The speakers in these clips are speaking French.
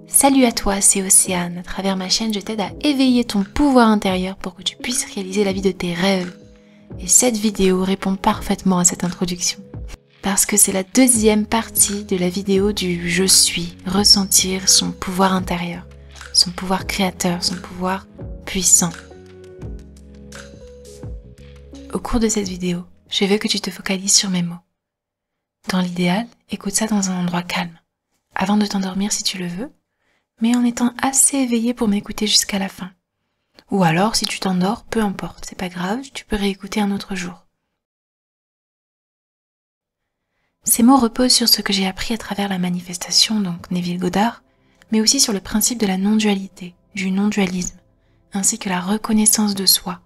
Salut à toi, c'est Océane. À travers ma chaîne, je t'aide à éveiller ton pouvoir intérieur pour que tu puisses réaliser la vie de tes rêves. Et cette vidéo répond parfaitement à cette introduction. Parce que c'est la deuxième partie de la vidéo du je suis, ressentir son pouvoir intérieur, son pouvoir créateur, son pouvoir puissant. Au cours de cette vidéo, je veux que tu te focalises sur mes mots. Dans l'idéal, écoute ça dans un endroit calme, avant de t'endormir si tu le veux, mais en étant assez éveillé pour m'écouter jusqu'à la fin. Ou alors, si tu t'endors, peu importe, c'est pas grave, tu peux réécouter un autre jour. Ces mots reposent sur ce que j'ai appris à travers la manifestation, donc Neville Goddard, mais aussi sur le principe de la non-dualité, du non-dualisme, ainsi que la reconnaissance de soi,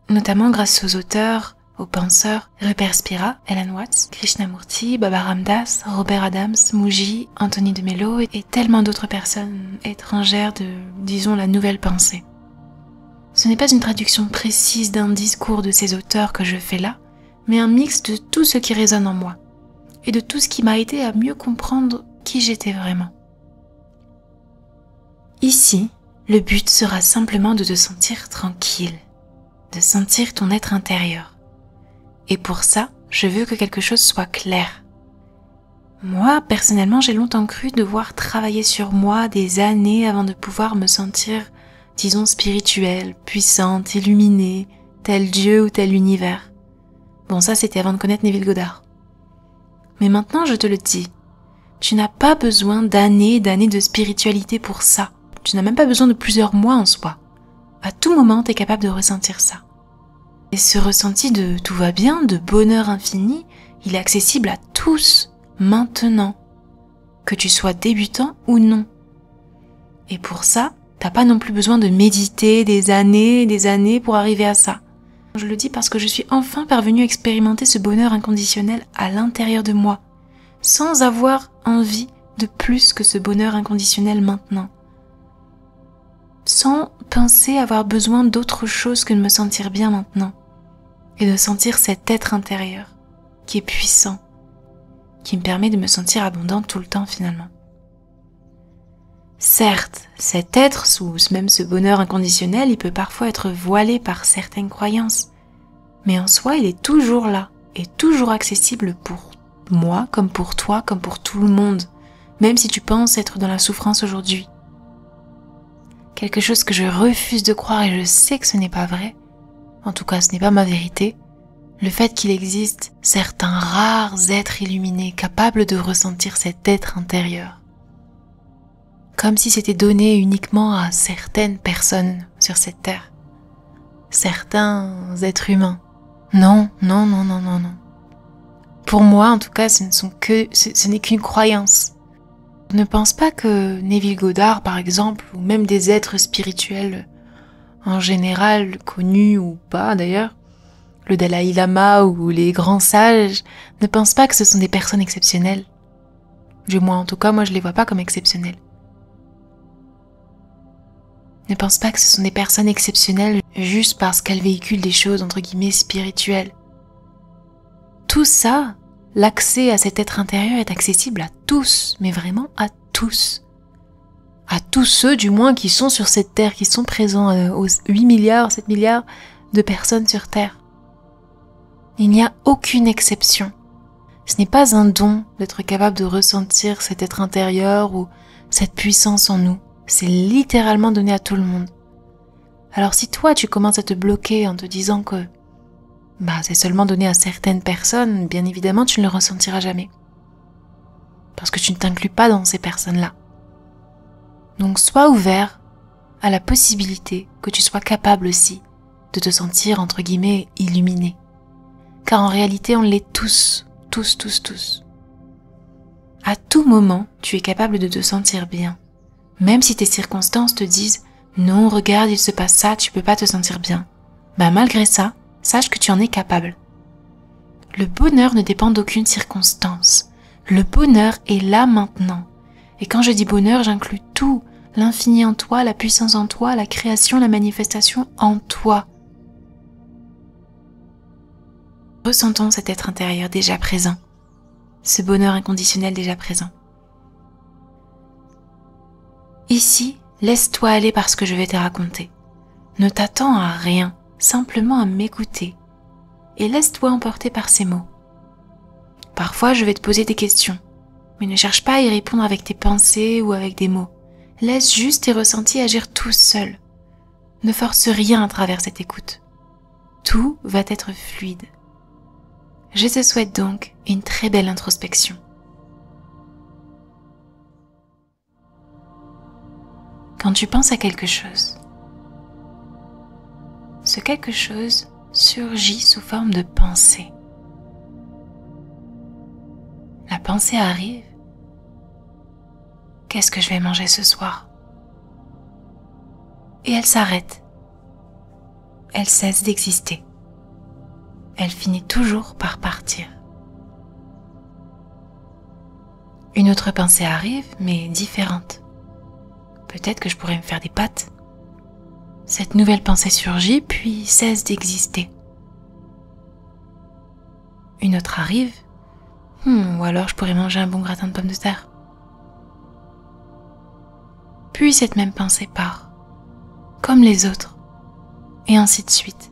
notamment grâce aux auteurs, aux penseurs Rupert Spira, Alan Watts, Krishnamurti, Baba Ram Dass, Robert Adams, Mooji, Anthony de Mello et tellement d'autres personnes étrangères de, disons, la nouvelle pensée. Ce n'est pas une traduction précise d'un discours de ces auteurs que je fais là, mais un mix de tout ce qui résonne en moi et de tout ce qui m'a aidé à mieux comprendre qui j'étais vraiment. Ici, le but sera simplement de te sentir tranquille, de sentir ton être intérieur. Et pour ça, je veux que quelque chose soit clair. Moi, personnellement, j'ai longtemps cru devoir travailler sur moi des années avant de pouvoir me sentir, disons, spirituelle, puissante, illuminée, tel Dieu ou tel univers. Bon, ça c'était avant de connaître Neville Goddard. Mais maintenant, je te le dis, tu n'as pas besoin d'années et d'années de spiritualité pour ça. Tu n'as même pas besoin de plusieurs mois en soi. À tout moment, tu es capable de ressentir ça. Et ce ressenti de tout va bien, de bonheur infini, il est accessible à tous, maintenant, que tu sois débutant ou non. Et pour ça, t'as pas non plus besoin de méditer des années pour arriver à ça. Je le dis parce que je suis enfin parvenue à expérimenter ce bonheur inconditionnel à l'intérieur de moi, sans avoir envie de plus que ce bonheur inconditionnel maintenant. Sans penser avoir besoin d'autre chose que de me sentir bien maintenant. Et de sentir cet être intérieur, qui est puissant, qui me permet de me sentir abondante tout le temps finalement. Certes, cet être, ou même ce bonheur inconditionnel, il peut parfois être voilé par certaines croyances, mais en soi il est toujours là, et toujours accessible pour moi, comme pour toi, comme pour tout le monde, même si tu penses être dans la souffrance aujourd'hui. Quelque chose que je refuse de croire et je sais que ce n'est pas vrai, en tout cas ce n'est pas ma vérité, le fait qu'il existe certains rares êtres illuminés capables de ressentir cet être intérieur. Comme si c'était donné uniquement à certaines personnes sur cette terre. Certains êtres humains. Non. Pour moi, en tout cas, ce n'est qu'une croyance. Je ne pense pas que Neville Goddard, par exemple, ou même des êtres spirituels en général, connus ou pas d'ailleurs, le Dalai Lama ou les grands sages, ne pensent pas que ce sont des personnes exceptionnelles. Du moins, en tout cas, moi je les vois pas comme exceptionnelles. Ne pensent pas que ce sont des personnes exceptionnelles juste parce qu'elles véhiculent des choses entre guillemets spirituelles. Tout ça, l'accès à cet être intérieur est accessible à tous, mais vraiment à tous. À tous ceux, du moins, qui sont sur cette terre, qui sont présents aux 8 milliards, 7 milliards de personnes sur terre. Il n'y a aucune exception. Ce n'est pas un don d'être capable de ressentir cet être intérieur ou cette puissance en nous. C'est littéralement donné à tout le monde. Alors si toi, tu commences à te bloquer en te disant que c'est seulement donné à certaines personnes, bien évidemment, tu ne le ressentiras jamais. Parce que tu ne t'inclus pas dans ces personnes-là. Donc sois ouvert à la possibilité que tu sois capable aussi de te sentir entre guillemets illuminé. Car en réalité on l'est tous. À tout moment, tu es capable de te sentir bien. Même si tes circonstances te disent « Non, regarde, il se passe ça, tu peux pas te sentir bien ». Malgré ça, sache que tu en es capable. Le bonheur ne dépend d'aucune circonstance. Le bonheur est là maintenant. Et quand je dis bonheur, j'inclus tout, l'infini en toi, la puissance en toi, la création, la manifestation en toi. Ressentons cet être intérieur déjà présent, ce bonheur inconditionnel déjà présent. Ici, laisse-toi aller par ce que je vais te raconter. Ne t'attends à rien, simplement à m'écouter. Et laisse-toi emporter par ces mots. Parfois, je vais te poser des questions, mais ne cherche pas à y répondre avec tes pensées ou avec des mots. Laisse juste tes ressentis agir tout seuls. Ne force rien à travers cette écoute. Tout va être fluide. Je te souhaite donc une très belle introspection. Quand tu penses à quelque chose, ce quelque chose surgit sous forme de pensée. La pensée arrive. Qu'est-ce que je vais manger ce soir? Et elle s'arrête. Elle cesse d'exister. Elle finit toujours par partir. Une autre pensée arrive, mais différente. Peut-être que je pourrais me faire des pâtes. Cette nouvelle pensée surgit, puis cesse d'exister. Une autre arrive. Ou alors je pourrais manger un bon gratin de pommes de terre. Puis cette même pensée part, comme les autres, et ainsi de suite.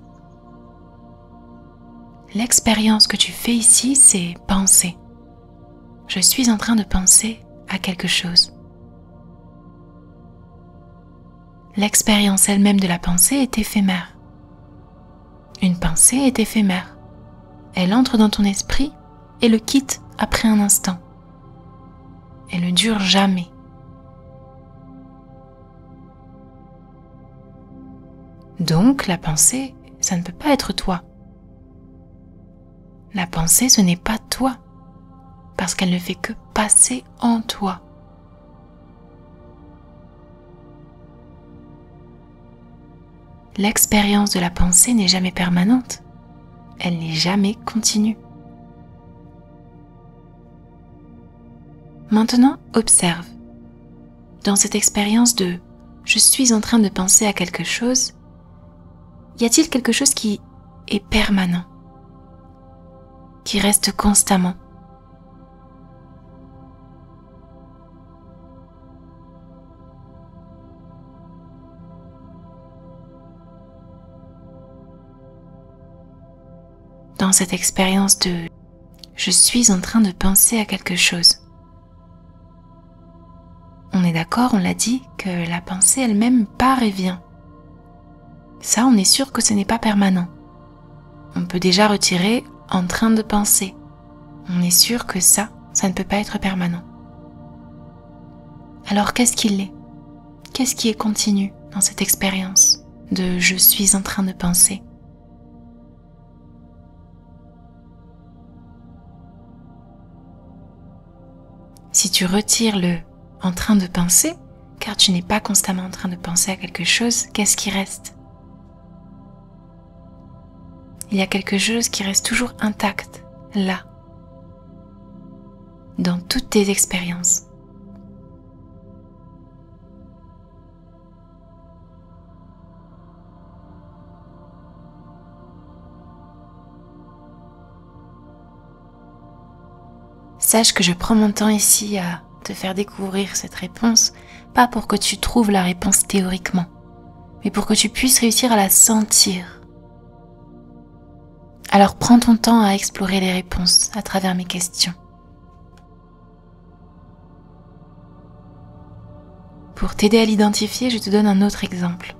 L'expérience que tu fais ici, c'est penser. Je suis en train de penser à quelque chose. L'expérience elle-même de la pensée est éphémère. Une pensée est éphémère. Elle entre dans ton esprit et le quitte après un instant. Elle ne dure jamais. Donc la pensée, ça ne peut pas être toi. La pensée, ce n'est pas toi, parce qu'elle ne fait que passer en toi. L'expérience de la pensée n'est jamais permanente, elle n'est jamais continue. Maintenant, observe. Dans cette expérience de « je suis en train de penser à quelque chose », y a-t-il quelque chose qui est permanent, qui reste constamment? Dans cette expérience de « je suis en train de penser à quelque chose », on est d'accord, on l'a dit, que la pensée elle-même part et vient. Ça, on est sûr que ce n'est pas permanent. On peut déjà retirer « en train de penser ». On est sûr que ça ne peut pas être permanent. Alors qu'est-ce qu'il est? Qu'est-ce qui est continu dans cette expérience de « je suis en train de penser ». Si tu retires le « en train de penser », car tu n'es pas constamment en train de penser à quelque chose, qu'est-ce qui reste? Il y a quelque chose qui reste toujours intact, là, dans toutes tes expériences. Sache que je prends mon temps ici à te faire découvrir cette réponse, pas pour que tu trouves la réponse théoriquement, mais pour que tu puisses réussir à la sentir. Alors prends ton temps à explorer les réponses à travers mes questions. Pour t'aider à l'identifier, je te donne un autre exemple.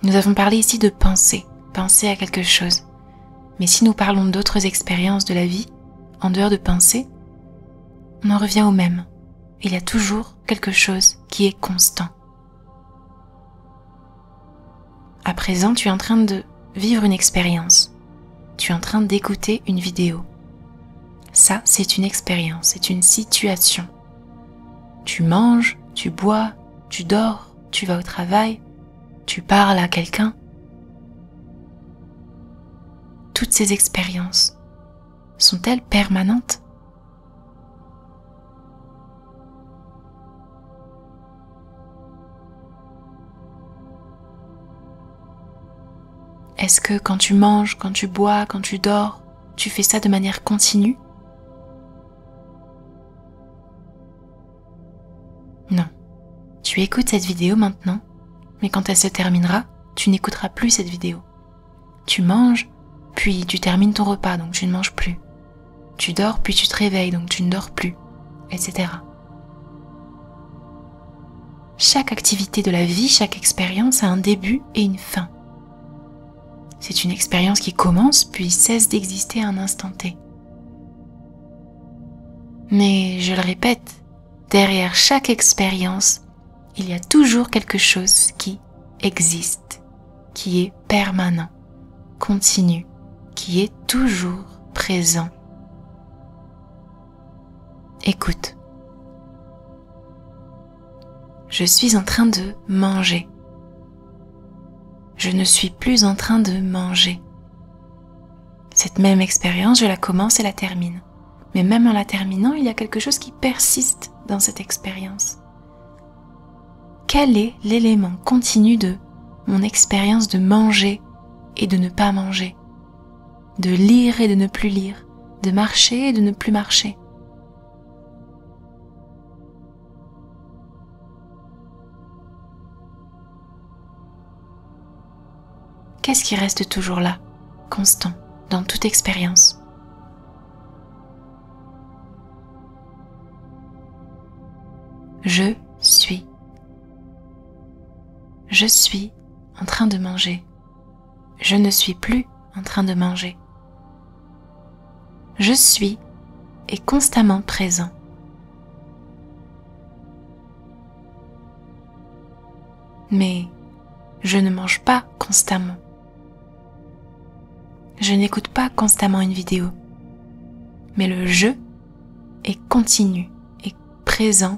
Nous avons parlé ici de penser, penser à quelque chose. Mais si nous parlons d'autres expériences de la vie, en dehors de penser, on en revient au même. Il y a toujours quelque chose qui est constant. À présent, tu es en train de vivre une expérience. Tu es en train d'écouter une vidéo. Ça, c'est une expérience, c'est une situation. Tu manges, tu bois, tu dors, tu vas au travail, tu parles à quelqu'un. Toutes ces expériences, sont-elles permanentes? Est-ce que quand tu manges, quand tu bois, quand tu dors, tu fais ça de manière continue? Tu écoutes cette vidéo maintenant, mais quand elle se terminera, tu n'écouteras plus cette vidéo. Tu manges, puis tu termines ton repas, donc tu ne manges plus. Tu dors, puis tu te réveilles, donc tu ne dors plus, etc. Chaque activité de la vie, chaque expérience a un début et une fin. C'est une expérience qui commence puis cesse d'exister à un instant T. Mais je le répète, derrière chaque expérience, il y a toujours quelque chose qui existe, qui est permanent, continu, qui est toujours présent. Écoute. Je suis en train de manger. Je ne suis plus en train de manger. Cette même expérience, je la commence et la termine. Mais même en la terminant, il y a quelque chose qui persiste dans cette expérience. Quel est l'élément continu de mon expérience de manger et de ne pas manger, de lire et de ne plus lire, de marcher et de ne plus marcher? Qu'est-ce qui reste toujours là, constant, dans toute expérience? Je suis. Je suis en train de manger. Je ne suis plus en train de manger. Je suis est constamment présent. Mais je ne mange pas constamment. Je n'écoute pas constamment une vidéo. Mais le je est continu et présent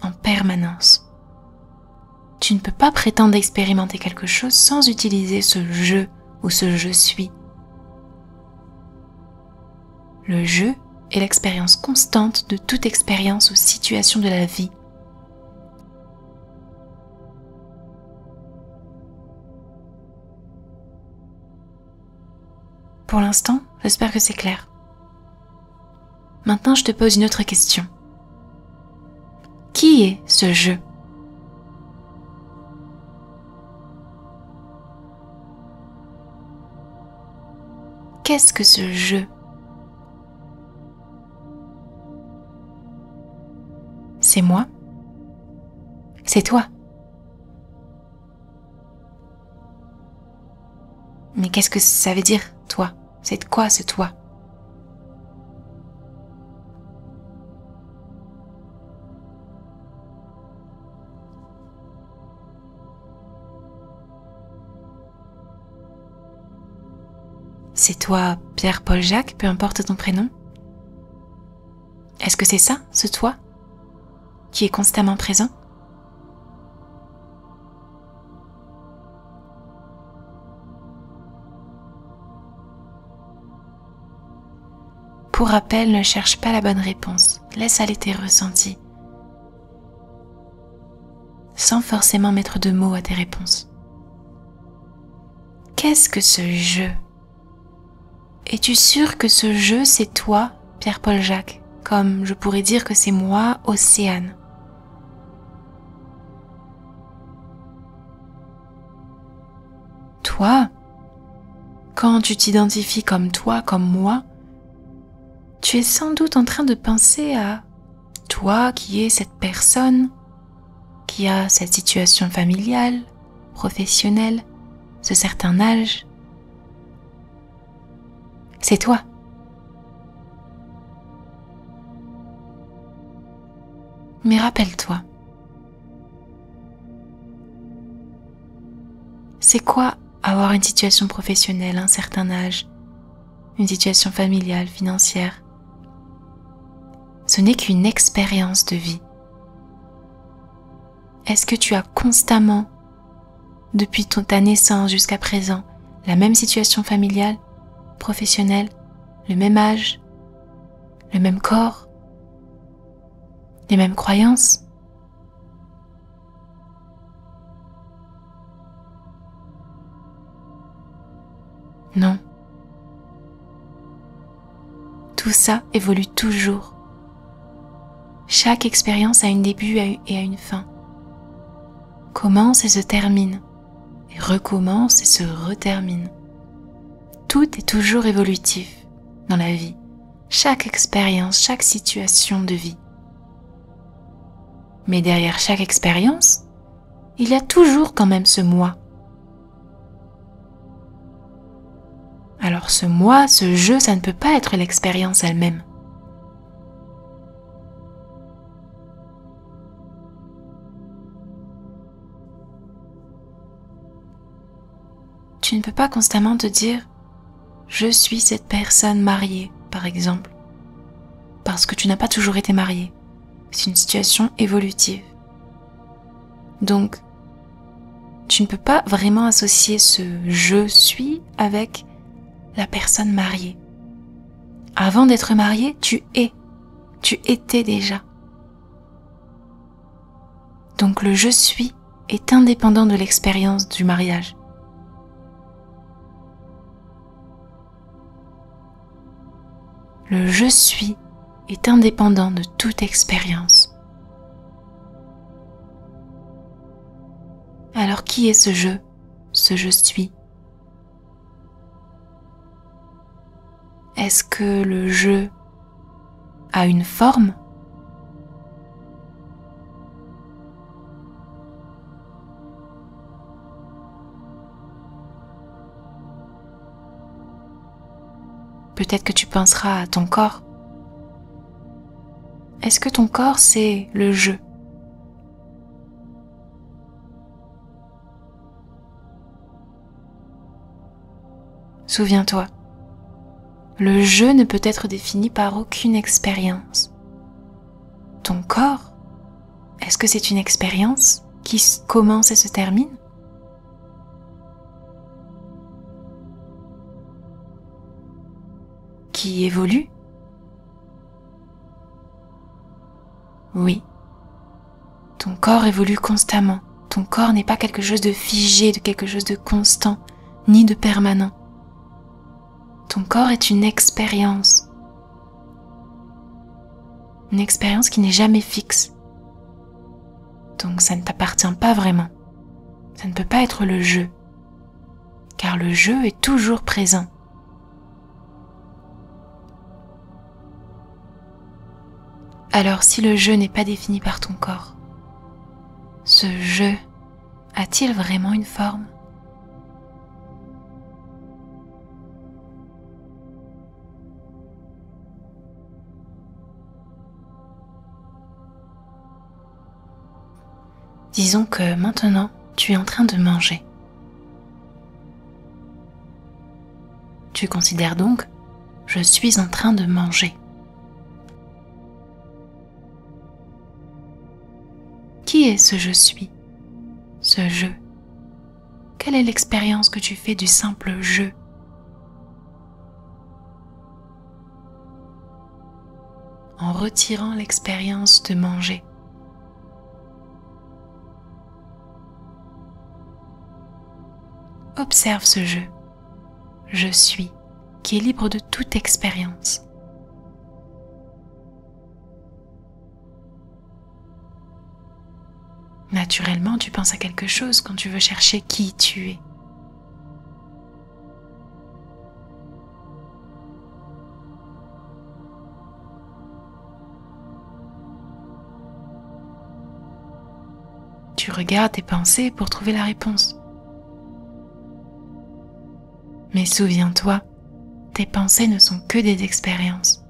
en permanence. Tu ne peux pas prétendre expérimenter quelque chose sans utiliser ce je ou ce je suis. Le je est l'expérience constante de toute expérience ou situation de la vie. Pour l'instant, j'espère que c'est clair. Maintenant, je te pose une autre question. Qui est ce je ? Qu'est-ce que ce je ? C'est moi ? C'est toi ? Mais qu'est-ce que ça veut dire, toi ? C'est quoi ce toi ? C'est toi, Pierre, Paul, Jacques, peu importe ton prénom? Est-ce que c'est ça, ce toi, qui est constamment présent? Pour rappel, ne cherche pas la bonne réponse. Laisse aller tes ressentis, sans forcément mettre de mots à tes réponses. Qu'est-ce que ce je ? Es-tu sûr que ce je, c'est toi, Pierre, Paul, Jacques, comme je pourrais dire que c'est moi, Océane? Toi, quand tu t'identifies comme toi, comme moi, tu es sans doute en train de penser à toi qui es cette personne, qui a cette situation familiale, professionnelle, ce certain âge. C'est toi. Mais rappelle-toi, c'est quoi avoir une situation professionnelle, un certain âge, une situation familiale, financière? Ce n'est qu'une expérience de vie. Est-ce que tu as constamment, depuis ta naissance jusqu'à présent, la même situation familiale, professionnelle, le même âge, le même corps, les mêmes croyances? Non. Tout ça évolue toujours. Chaque expérience a un début et a une fin. commence et se termine, et recommence et se retermine. Tout est toujours évolutif dans la vie, chaque expérience, chaque situation de vie. Mais derrière chaque expérience, il y a toujours quand même ce moi. Alors ce moi, ce je, ça ne peut pas être l'expérience elle-même. Tu ne peux pas constamment te dire « je suis cette personne mariée », par exemple, parce que tu n'as pas toujours été marié. C'est une situation évolutive. Donc, tu ne peux pas vraiment associer ce « je suis » avec la personne mariée. Avant d'être marié, tu étais déjà. Donc le « je suis » est indépendant de l'expérience du mariage. Le « je suis » est indépendant de toute expérience. Alors qui est ce « je » suis? Est-ce que le « je » a une forme ? Peut-être que tu penseras à ton corps. Est-ce que ton corps, c'est le « je » ? Souviens-toi, le « je » ne peut être défini par aucune expérience. Ton corps, est-ce que c'est une expérience qui commence et se termine ? Qui évolue ? Oui. Ton corps évolue constamment. Ton corps n'est pas quelque chose de figé, de quelque chose de constant, ni de permanent. Ton corps est une expérience. Une expérience qui n'est jamais fixe. Donc ça ne t'appartient pas vraiment. Ça ne peut pas être le « je », car le « je » est toujours présent. Alors si le « je » n'est pas défini par ton corps, ce « je » a-t-il vraiment une forme ? Disons que maintenant, tu es en train de manger. Tu considères donc « je suis en train de manger ». Qui est ce « je suis », ce « je » ? Quelle est l'expérience que tu fais du simple « je » ? En retirant l'expérience de manger. Observe ce « je suis », qui est libre de toute expérience. Naturellement, tu penses à quelque chose quand tu veux chercher qui tu es. Tu regardes tes pensées pour trouver la réponse. Mais souviens-toi, tes pensées ne sont que des expériences.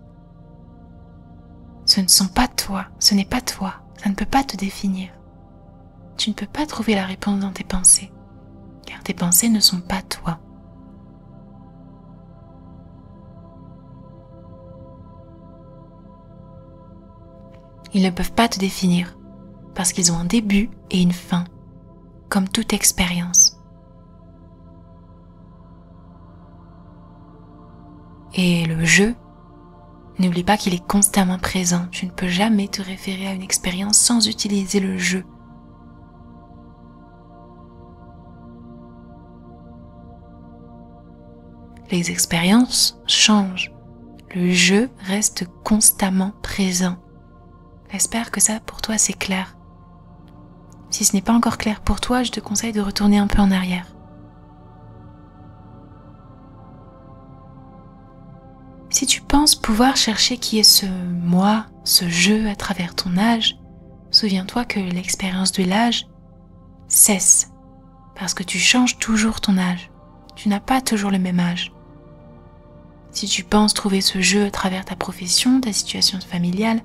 Ce ne sont pas toi, ce n'est pas toi, ça ne peut pas te définir. Tu ne peux pas trouver la réponse dans tes pensées, car tes pensées ne sont pas toi. Ils ne peuvent pas te définir, parce qu'ils ont un début et une fin, comme toute expérience. Et le « je », n'oublie pas qu'il est constamment présent. Tu ne peux jamais te référer à une expérience sans utiliser le « je ». Les expériences changent. Le « je » reste constamment présent. J'espère que ça, pour toi, c'est clair. Si ce n'est pas encore clair pour toi, je te conseille de retourner un peu en arrière. Si tu penses pouvoir chercher qui est ce moi, ce je à travers ton âge, souviens-toi que l'expérience de l'âge cesse parce que tu changes toujours ton âge. Tu n'as pas toujours le même âge. Si tu penses trouver ce je à travers ta profession, ta situation familiale,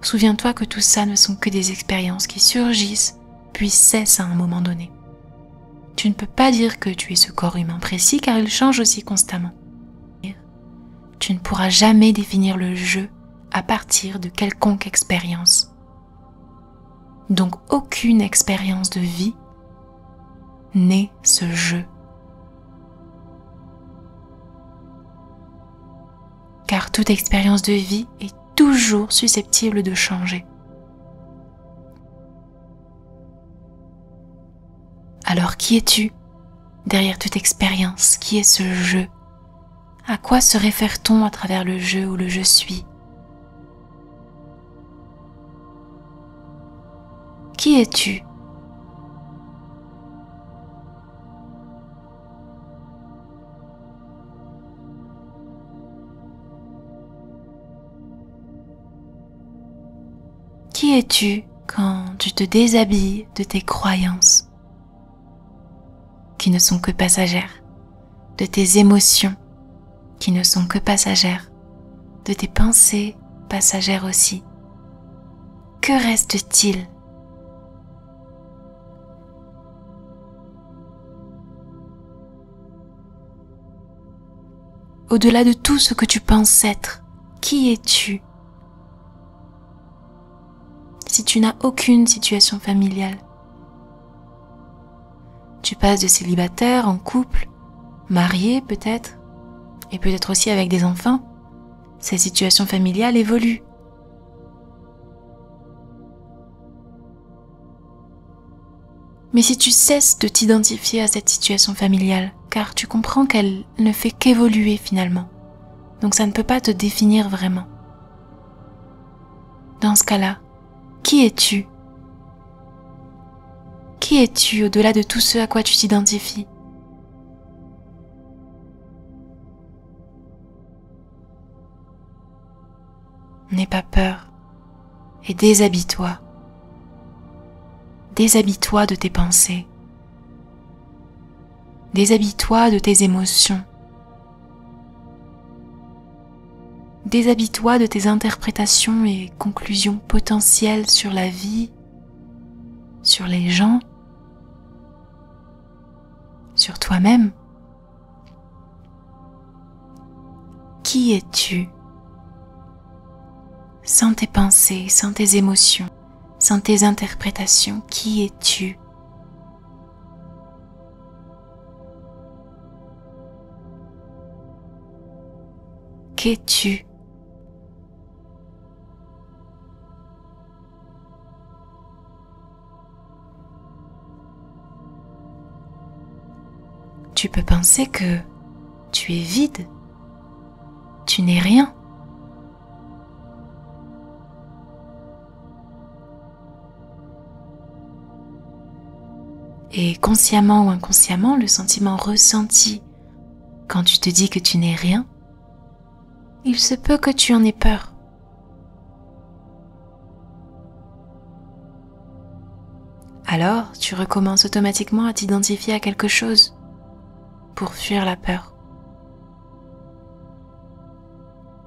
souviens-toi que tout ça ne sont que des expériences qui surgissent puis cessent à un moment donné. Tu ne peux pas dire que tu es ce corps humain précis car il change aussi constamment. Tu ne pourras jamais définir le je à partir de quelconque expérience. Donc aucune expérience de vie n'est ce je. Car toute expérience de vie est toujours susceptible de changer. Alors qui es-tu derrière toute expérience? Qui est ce je? À quoi se réfère-t-on à travers le je ou le je suis? Qui es-tu? Qui es-tu quand tu te déshabilles de tes croyances qui ne sont que passagères, de tes émotions qui ne sont que passagères, de tes pensées passagères aussi? Que reste-t-il? Au-delà de tout ce que tu penses être, qui es-tu? Si tu n'as aucune situation familiale, tu passes de célibataire en couple, marié peut-être, et peut-être aussi avec des enfants, ces situations familiales évoluent. Mais si tu cesses de t'identifier à cette situation familiale, car tu comprends qu'elle ne fait qu'évoluer finalement, donc ça ne peut pas te définir vraiment. Dans ce cas-là, qui es-tu? Qui es-tu au-delà de tout ce à quoi tu t'identifies? N'aie pas peur et déshabille-toi. Déshabille-toi de tes pensées. Déshabille-toi de tes émotions. Déshabille-toi de tes interprétations et conclusions potentielles sur la vie, sur les gens, sur toi-même. Qui es-tu? Sans tes pensées, sans tes émotions, sans tes interprétations, qui es-tu? Qu'es-tu? Tu peux penser que tu es vide, tu n'es rien. Et consciemment ou inconsciemment, le sentiment ressenti quand tu te dis que tu n'es rien, il se peut que tu en aies peur. Alors, tu recommences automatiquement à t'identifier à quelque chose pour fuir la peur.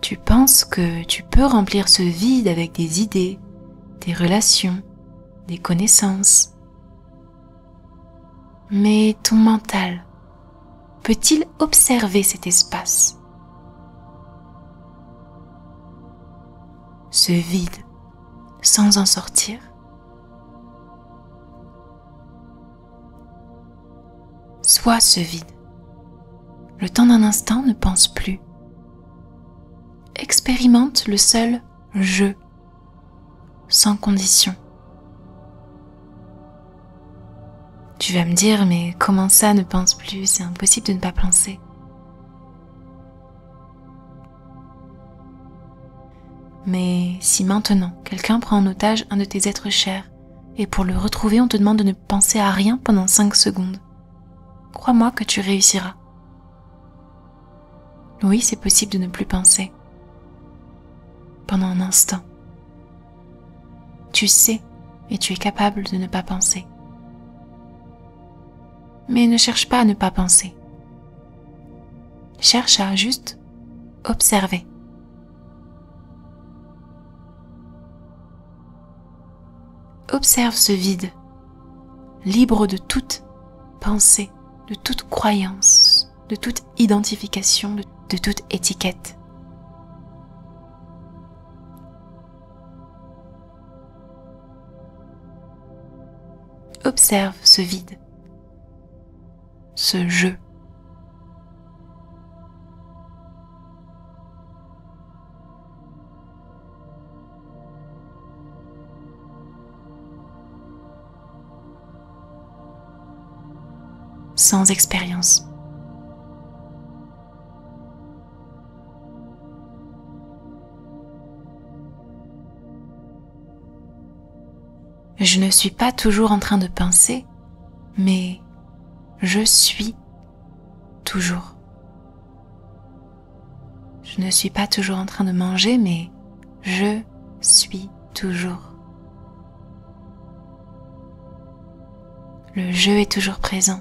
Tu penses que tu peux remplir ce vide avec des idées, des relations, des connaissances. Mais ton mental peut-il observer cet espace? Ce vide, sans en sortir? Sois ce vide. Le temps d'un instant, ne pense plus. Expérimente le seul je, sans condition. Tu vas me dire, mais comment ça ne pense plus? C'est impossible de ne pas penser. Mais si maintenant quelqu'un prend en otage un de tes êtres chers, et pour le retrouver, on te demande de ne penser à rien pendant 5 secondes. Crois-moi que tu réussiras. Oui, c'est possible de ne plus penser. Pendant un instant. Tu sais et tu es capable de ne pas penser. Mais ne cherche pas à ne pas penser. Cherche à juste observer. Observe ce vide, libre de toute pensée, de toute croyance, de toute identification, de toute étiquette. Observe ce vide, ce jeu. Sans expérience. Je ne suis pas toujours en train de penser, mais je suis toujours. Je ne suis pas toujours en train de manger, mais je suis toujours. Le jeu est toujours présent.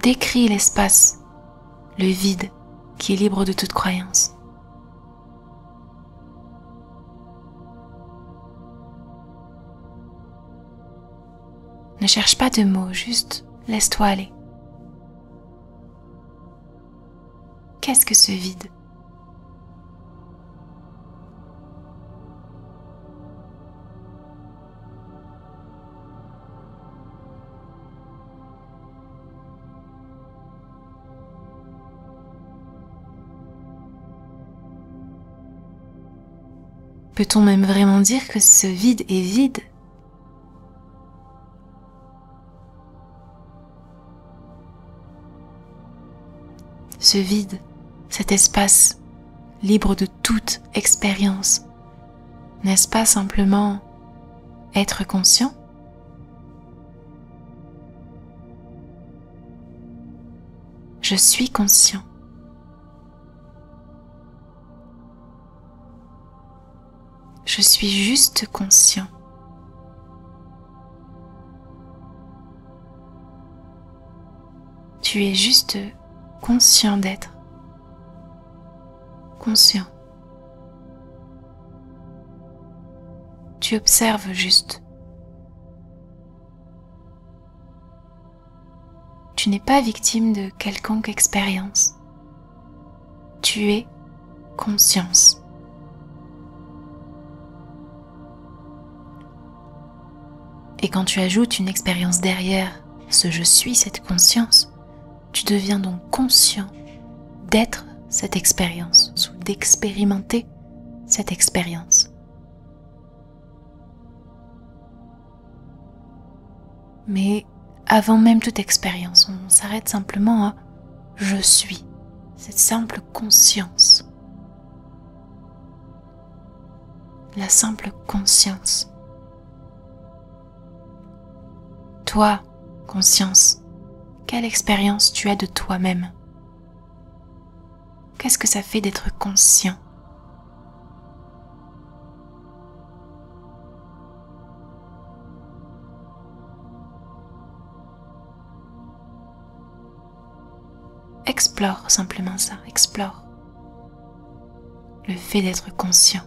Décris l'espace, le vide qui est libre de toute croyance. Ne cherche pas de mots, juste laisse-toi aller. Qu'est-ce que ce vide ? Peut-on même vraiment dire que ce vide est vide ? Ce vide, cet espace libre de toute expérience, n'est-ce pas simplement être conscient ? Je suis conscient. Je suis juste conscient. Tu es juste conscient d'être. Conscient. Tu observes juste. Tu n'es pas victime de quelconque expérience. Tu es conscience. Et quand tu ajoutes une expérience derrière ce je suis, cette conscience, tu deviens donc conscient d'être cette expérience ou d'expérimenter cette expérience. Mais avant même toute expérience, on s'arrête simplement à je suis, cette simple conscience. La simple conscience. Toi, conscience, quelle expérience tu as de toi-même ? Qu'est-ce que ça fait d'être conscient ? Explore simplement ça, explore le fait d'être conscient.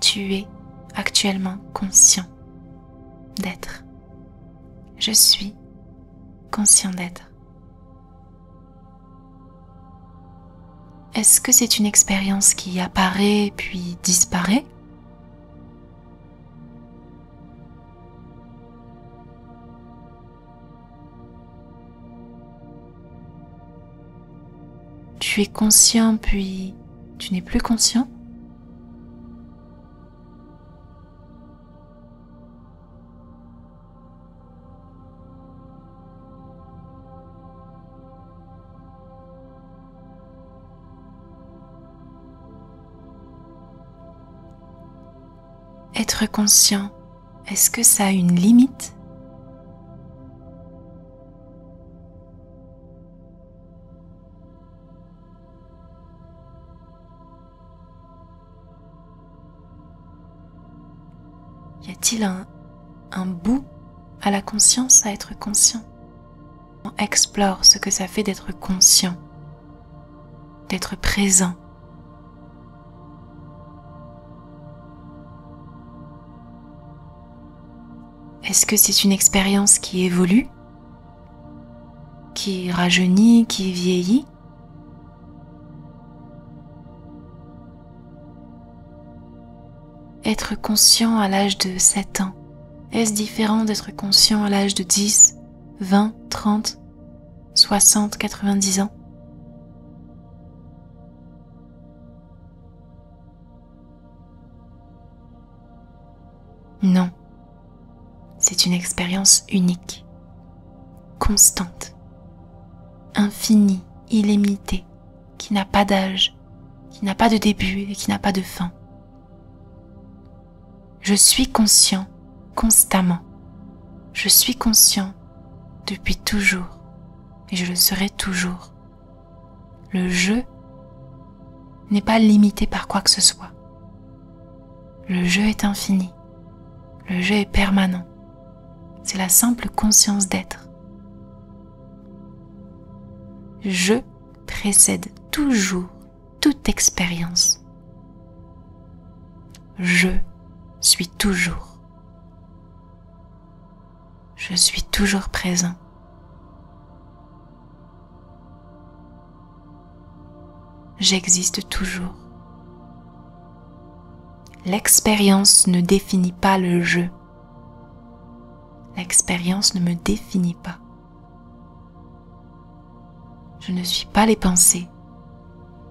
Tu es actuellement conscient d'être. Je suis conscient d'être. Est-ce que c'est une expérience qui apparaît puis disparaît ? Tu es conscient puis tu n'es plus conscient. Être conscient, est-ce que ça a une limite ? Y a-t-il un bout à la conscience, à être conscient ? On explore ce que ça fait d'être conscient, d'être présent. Est-ce que c'est une expérience qui évolue, qui rajeunit, qui vieillit ? Être conscient à l'âge de 7 ans, est-ce différent d'être conscient à l'âge de 10, 20, 30, 60, 90 ans ? Non, c'est une expérience unique, constante, infinie, illimitée, qui n'a pas d'âge, qui n'a pas de début et qui n'a pas de fin. Je suis conscient constamment. Je suis conscient depuis toujours et je le serai toujours. Le jeu n'est pas limité par quoi que ce soit. Le jeu est infini. Le jeu est permanent. C'est la simple conscience d'être. Je précède toujours toute expérience. Je suis toujours. Je suis toujours présent. J'existe toujours. L'expérience ne définit pas le jeu. L'expérience ne me définit pas. Je ne suis pas les pensées.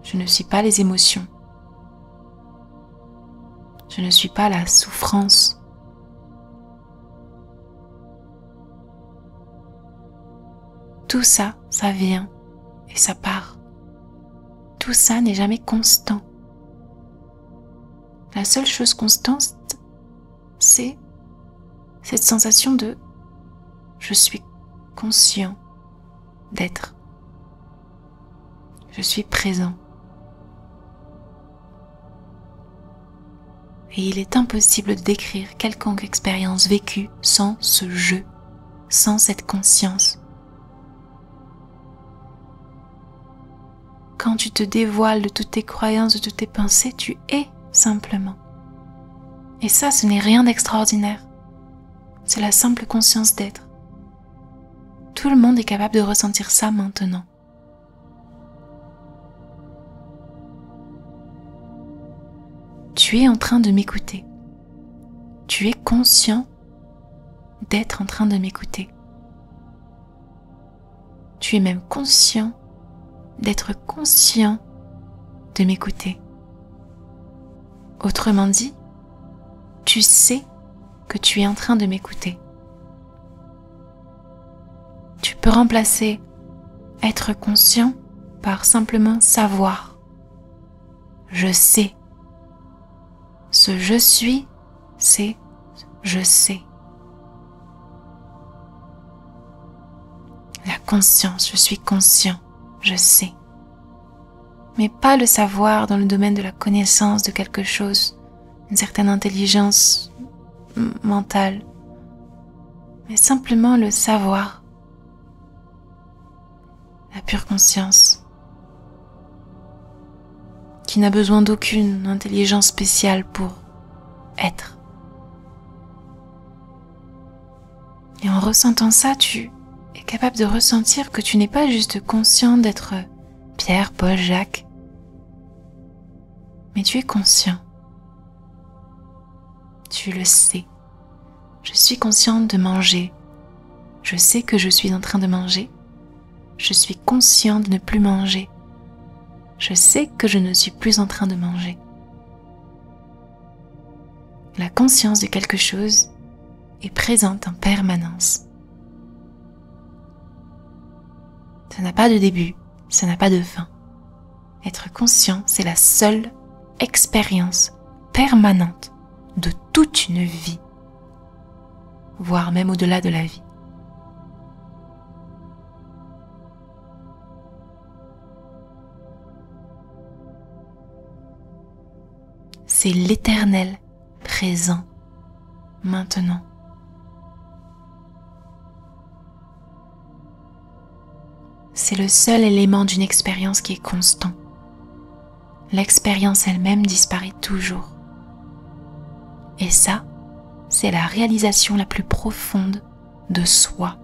Je ne suis pas les émotions. Je ne suis pas la souffrance. Tout ça, ça vient et ça part. Tout ça n'est jamais constant. La seule chose constante, c'est cette sensation de je suis conscient d'être. Je suis présent. Et il est impossible de décrire quelconque expérience vécue sans ce jeu, sans cette conscience. Quand tu te dévoiles de toutes tes croyances, de toutes tes pensées, tu es simplement. Et ça, ce n'est rien d'extraordinaire. C'est la simple conscience d'être. Tout le monde est capable de ressentir ça maintenant. Tu es en train de m'écouter. Tu es conscient d'être en train de m'écouter. Tu es même conscient d'être conscient de m'écouter. Autrement dit, tu sais que tu es en train de m'écouter. Tu peux remplacer être conscient par simplement savoir. Je sais. Ce je suis, c'est je sais. La conscience, je suis conscient, je sais. Mais pas le savoir dans le domaine de la connaissance de quelque chose, une certaine intelligence mentale, mais simplement le savoir, la pure conscience, qui n'a besoin d'aucune intelligence spéciale pour être. Et en ressentant ça, tu es capable de ressentir que tu n'es pas juste conscient d'être Pierre, Paul, Jacques, mais tu es conscient. Tu le sais. Je suis consciente de manger. Je sais que je suis en train de manger. Je suis conscient de ne plus manger. Je sais que je ne suis plus en train de manger. La conscience de quelque chose est présente en permanence. Ça n'a pas de début, ça n'a pas de fin. Être conscient, c'est la seule expérience permanente de toute une vie, voire même au-delà de la vie. C'est l'éternel présent, maintenant. C'est le seul élément d'une expérience qui est constant. L'expérience elle-même disparaît toujours. Et ça, c'est la réalisation la plus profonde de soi.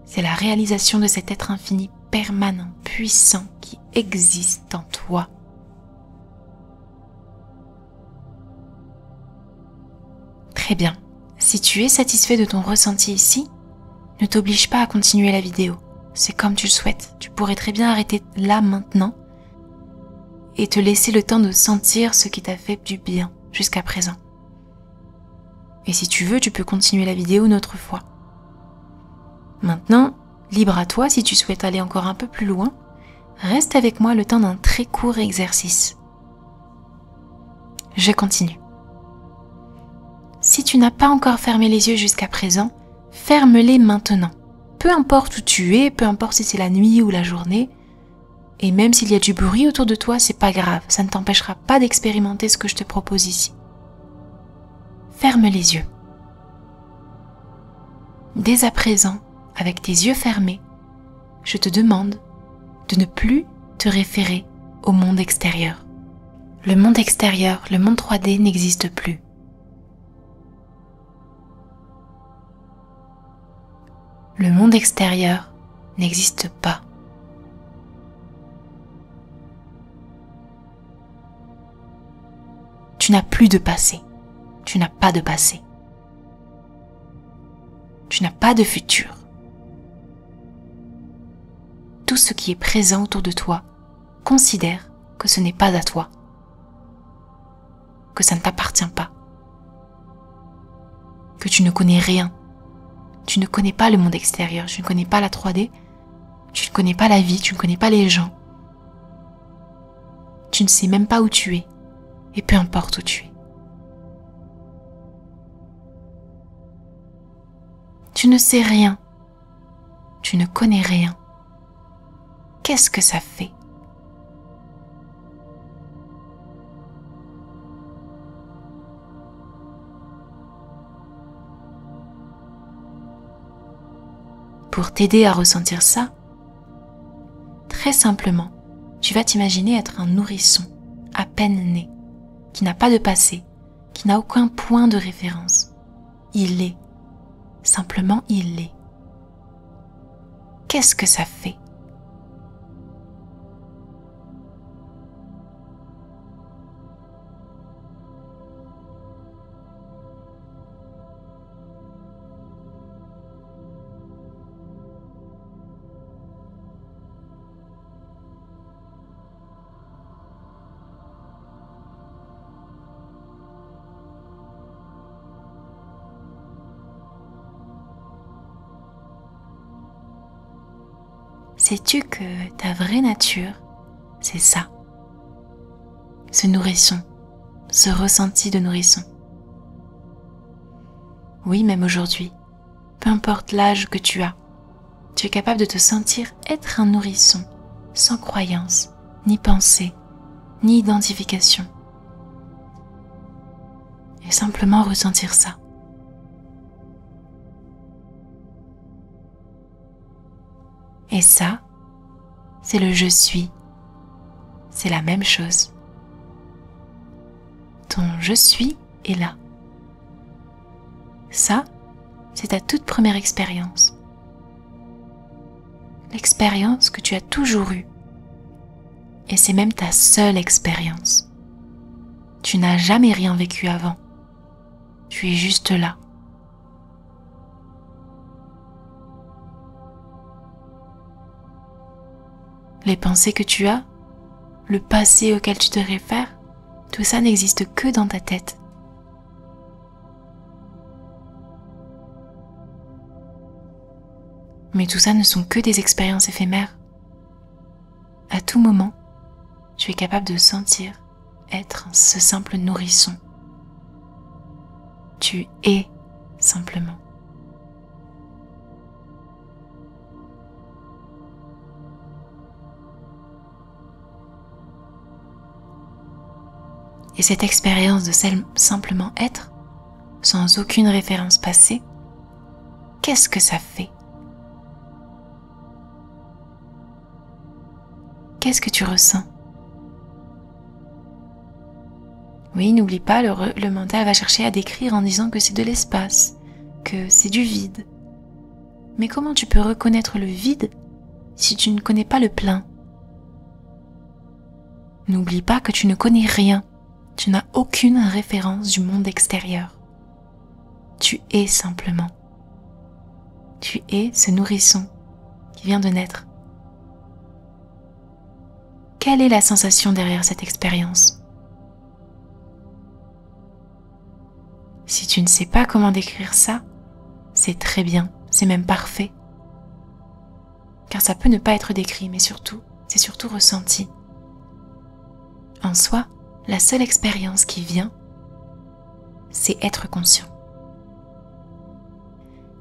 C'est la réalisation de cet être infini permanent, puissant, qui existe en toi. Très bien. Si tu es satisfait de ton ressenti ici, ne t'oblige pas à continuer la vidéo. C'est comme tu le souhaites. Tu pourrais très bien arrêter là maintenant et te laisser le temps de sentir ce qui t'a fait du bien jusqu'à présent. Et si tu veux, tu peux continuer la vidéo une autre fois. Maintenant, libre à toi si tu souhaites aller encore un peu plus loin, reste avec moi le temps d'un très court exercice. Je continue. Si tu n'as pas encore fermé les yeux jusqu'à présent, ferme-les maintenant. Peu importe où tu es, peu importe si c'est la nuit ou la journée, et même s'il y a du bruit autour de toi, c'est pas grave, ça ne t'empêchera pas d'expérimenter ce que je te propose ici. Ferme les yeux. Dès à présent, avec tes yeux fermés, je te demande de ne plus te référer au monde extérieur. Le monde extérieur, le monde 3D n'existe plus. Le monde extérieur n'existe pas. Tu n'as plus de passé. Tu n'as pas de passé. Tu n'as pas de futur. Tout ce qui est présent autour de toi, considère que ce n'est pas à toi, que ça ne t'appartient pas, que tu ne connais rien. Tu ne connais pas le monde extérieur, tu ne connais pas la 3D, tu ne connais pas la vie, tu ne connais pas les gens. Tu ne sais même pas où tu es, et peu importe où tu es. Tu ne sais rien, tu ne connais rien. Qu'est-ce que ça fait ? Pour t'aider à ressentir ça, très simplement, tu vas t'imaginer être un nourrisson, à peine né, qui n'a pas de passé, qui n'a aucun point de référence. Il est. Simplement, il est. Qu'est-ce que ça fait ? Sais-tu que ta vraie nature, c'est ça, ce nourrisson, ce ressenti de nourrisson. Oui, même aujourd'hui, peu importe l'âge que tu es capable de te sentir être un nourrisson, sans croyance, ni pensée, ni identification. Et simplement ressentir ça. Et ça, c'est le je suis. C'est la même chose. Ton je suis est là. Ça, c'est ta toute première expérience. L'expérience que tu as toujours eue. Et c'est même ta seule expérience. Tu n'as jamais rien vécu avant. Tu es juste là. les pensées que tu as, le passé auquel tu te réfères, tout ça n'existe que dans ta tête. Mais tout ça ne sont que des expériences éphémères. À tout moment, tu es capable de sentir être ce simple nourrisson. Tu es simplement. Et cette expérience de simplement être, sans aucune référence passée, qu'est-ce que ça fait? Qu'est-ce que tu ressens? Oui, n'oublie pas, le mental va chercher à décrire en disant que c'est de l'espace, que c'est du vide. Mais comment tu peux reconnaître le vide si tu ne connais pas le plein? N'oublie pas que tu ne connais rien. Tu n'as aucune référence du monde extérieur. Tu es simplement. Tu es ce nourrisson qui vient de naître. Quelle est la sensation derrière cette expérience? Si tu ne sais pas comment décrire ça, c'est très bien, c'est même parfait. Car ça peut ne pas être décrit, mais c'est surtout ressenti. En soi, la seule expérience qui vient, c'est être conscient.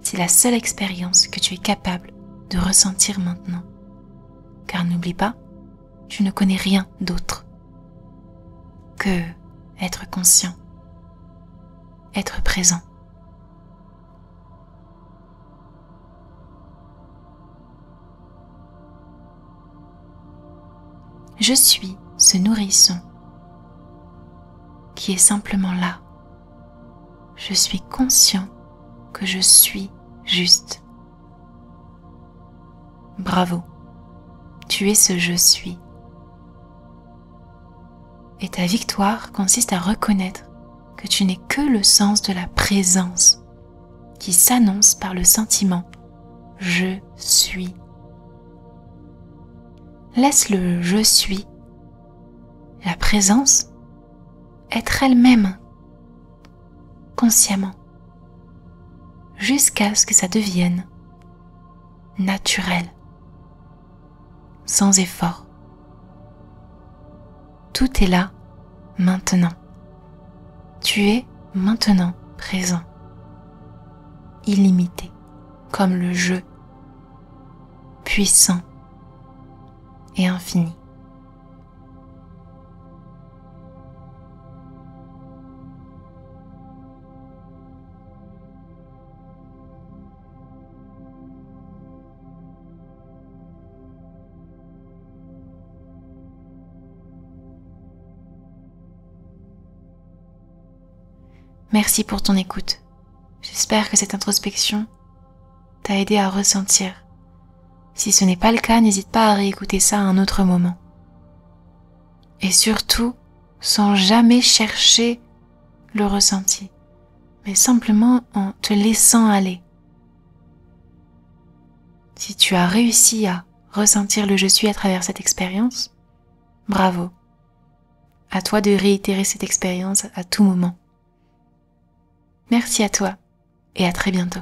C'est la seule expérience que tu es capable de ressentir maintenant. Car n'oublie pas, tu ne connais rien d'autre que être conscient, être présent. Je suis ce nourrisson qui est simplement là. Je suis conscient que je suis juste. Bravo, tu es ce je suis. Et ta victoire consiste à reconnaître que tu n'es que le sens de la présence qui s'annonce par le sentiment « je suis ». Laisse le « je suis », la présence, être elle-même, consciemment, jusqu'à ce que ça devienne naturel, sans effort. Tout est là, maintenant. Tu es maintenant présent, illimité, comme le je, puissant et infini. Merci pour ton écoute. J'espère que cette introspection t'a aidé à ressentir. Si ce n'est pas le cas, n'hésite pas à réécouter ça à un autre moment. Et surtout, sans jamais chercher le ressenti, mais simplement en te laissant aller. Si tu as réussi à ressentir le je suis à travers cette expérience, bravo. À toi de réitérer cette expérience à tout moment. Merci à toi et à très bientôt.